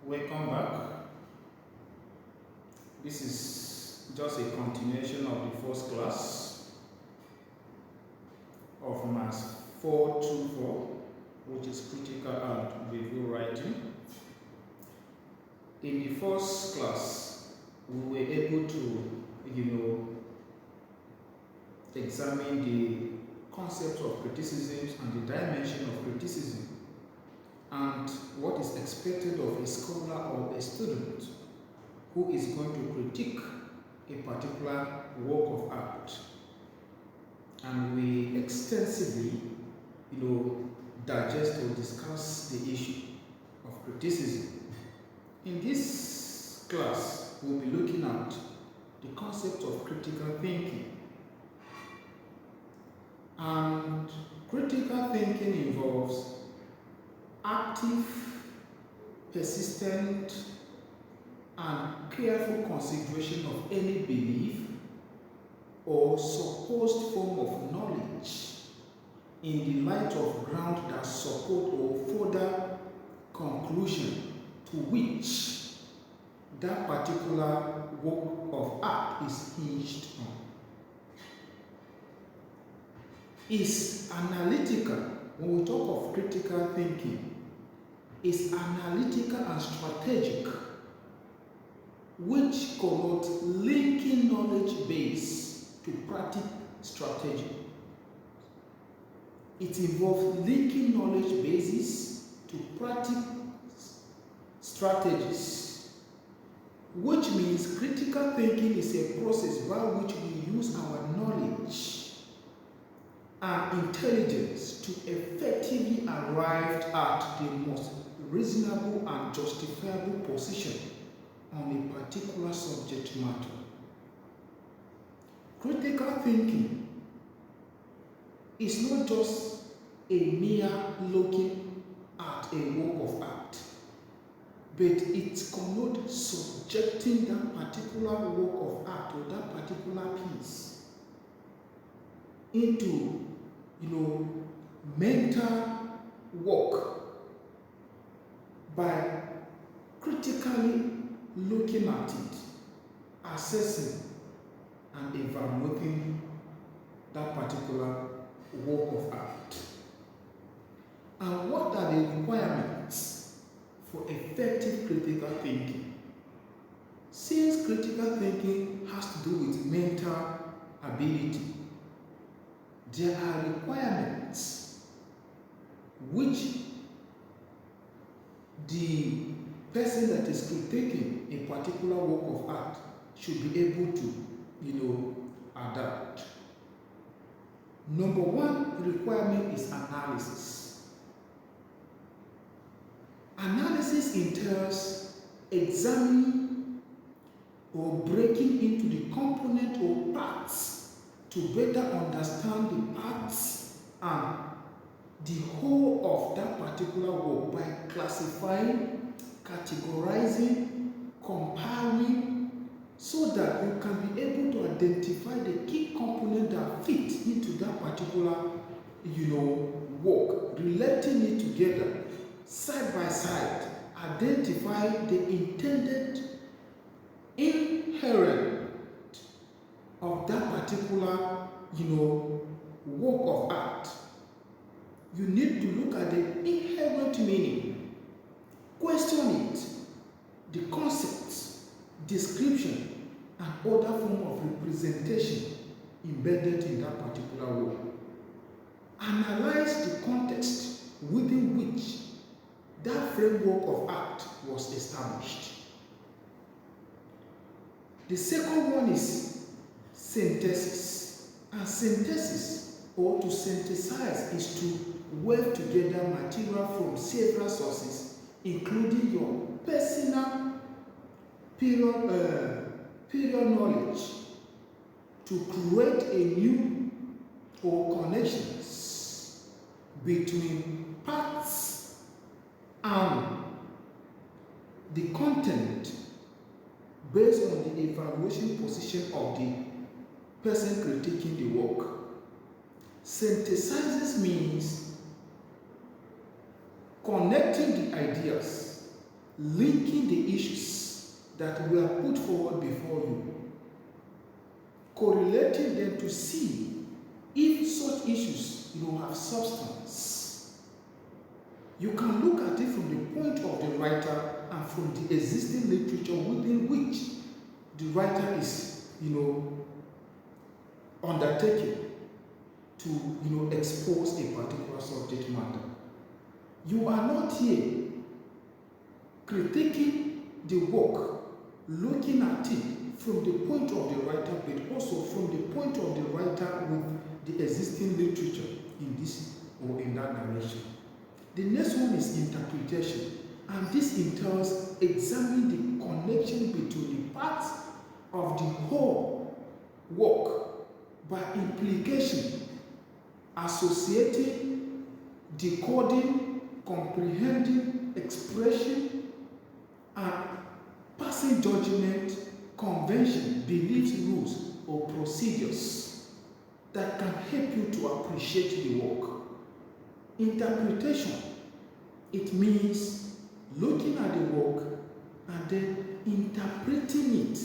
Welcome back. This is just a continuation of the first class of Maths 424, which is critical and review writing. In the first class, we were able to, examine the concept of criticism and the dimension of criticism, and what is expected of a scholar or a student who is going to critique a particular work of art. And we extensively, digest or discuss the issue of criticism. In this class, we'll be looking at the concept of critical thinking. And critical thinking involves active, persistent, and careful consideration of any belief or supposed form of knowledge in the light of ground that support or further conclusion to which that particular work of art is hinged on. Is analytical. When we talk of critical thinking, is analytical and strategic, which connotes linking knowledge base to practical strategy. It involves linking knowledge bases to practical strategies, which means critical thinking is a process by which we use our knowledge and intelligence to effectively arrive at the most reasonable and justifiable position on a particular subject matter. Critical thinking is not just a mere looking at a work of art, but it connotes subjecting that particular work of art or that particular piece into mental work by critically looking at it, assessing and evaluating that particular work of art. And what are the requirements for effective critical thinking? Since critical thinking has to do with mental ability, there are requirements which the person that is critiquing a particular work of art should be able to, adapt. Number one requirement is analysis. Analysis entails examining or breaking into the component or parts to better understand the parts and the whole of that particular work by classifying, categorizing, comparing, so that you can be able to identify the key component that fit into that particular work, relating it together side by side, identify the intended inherent of that particular work of art. You need to look at the inherent meaning, question it, the concepts, description, and other form of representation embedded in that particular work. Analyze the context within which that framework of art was established. The second one is synthesis. And synthesis, or to synthesize, is to weave together material from several sources, including your personal period knowledge, to create a new or connections between parts and the content based on the evaluation position of the person critiquing the work. Synthesizes means connecting the ideas linking the issues that were put forward before you, correlating them to see if such issues have substance. You can look at it from the point of the writer and from the existing literature within which the writer is undertaking to expose a particular subject matter. You are not here critiquing the work, looking at it from the point of the writer, but also from the point of the writer with the existing literature in this or in that narration. The next one is interpretation, and this entails examining the connection between the parts of the whole work by implication, associating, decoding, comprehending, expression, and passing judgment, convention, beliefs, rules, or procedures that can help you to appreciate the work. Interpretation, it means looking at the work and then interpreting it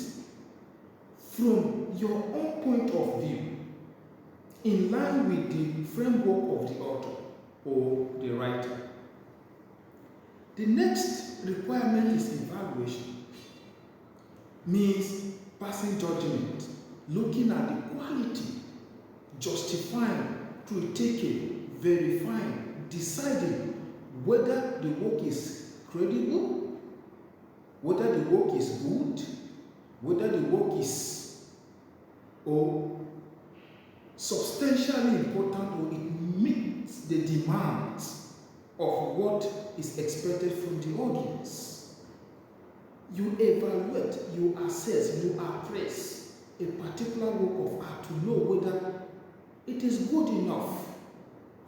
from your own point of view, in line with the framework of the author or the writer. The next requirement is evaluation. Means passing judgment, looking at the quality, justifying, critiquing, verifying, deciding whether the work is credible, whether the work is good, whether the work is substantially important, or it meets the demands of what is expected from the audience. You evaluate, you assess, you appraise a particular work of art to know whether it is good enough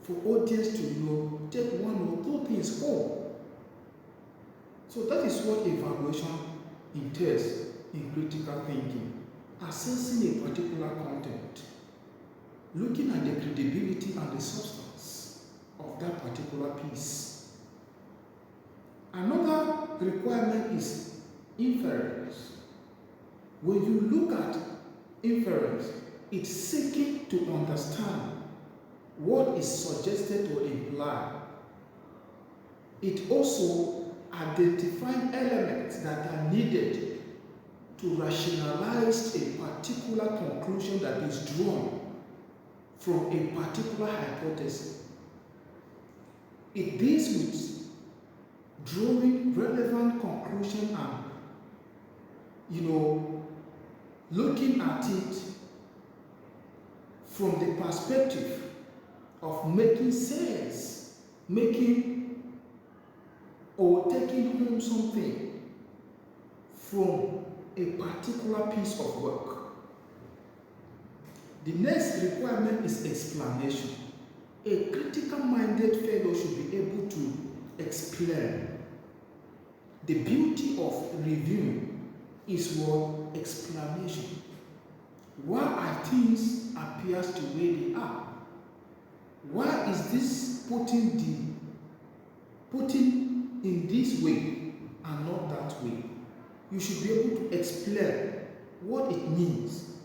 for audience to take one or two things home. So that is what evaluation entails in critical thinking. Assessing a particular content, looking at the credibility and the substance of that particular piece. Another requirement is inference. When you look at inference, it's seeking to understand what is suggested or implied. It also identifying elements that are needed to rationalize a particular conclusion that is drawn from a particular hypothesis. It deals with drawing relevant conclusion and looking at it from the perspective of making sense, making or taking home something from a particular piece of work. The next requirement is explanation. A critical-minded fellow should be able to explain. The beauty of reviewing is what? Explanation. Why are things appears the way they are? Why is this putting in this way and not that way? You should be able to explain what it means,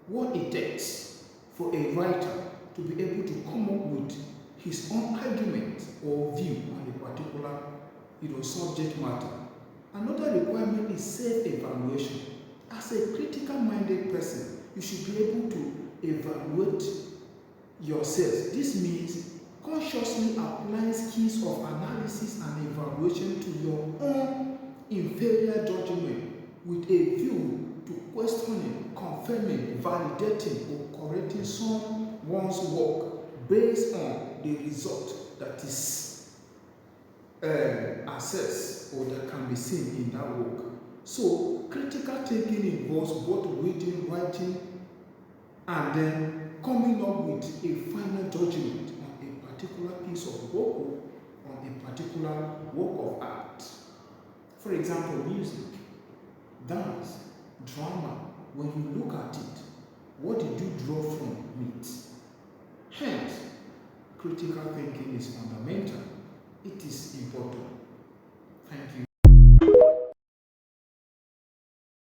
what it takes for a writer to be able to come up with his own argument or view on a particular subject matter. Another requirement is self-evaluation. As a critical-minded person, you should be able to evaluate yourself. This means consciously applying skills of analysis and evaluation to your own inferior judgment with a view to questioning, confirming, validating, or correcting someone's work based on the result that is assessed or that can be seen in that work. So, critical thinking involves both reading, writing, and then coming up with a final judgment on a particular piece of work or on a particular work of art. For example, music, dance, drama. When you look at it, what did you draw from it? Hence, critical thinking is fundamental. It is important. Thank you.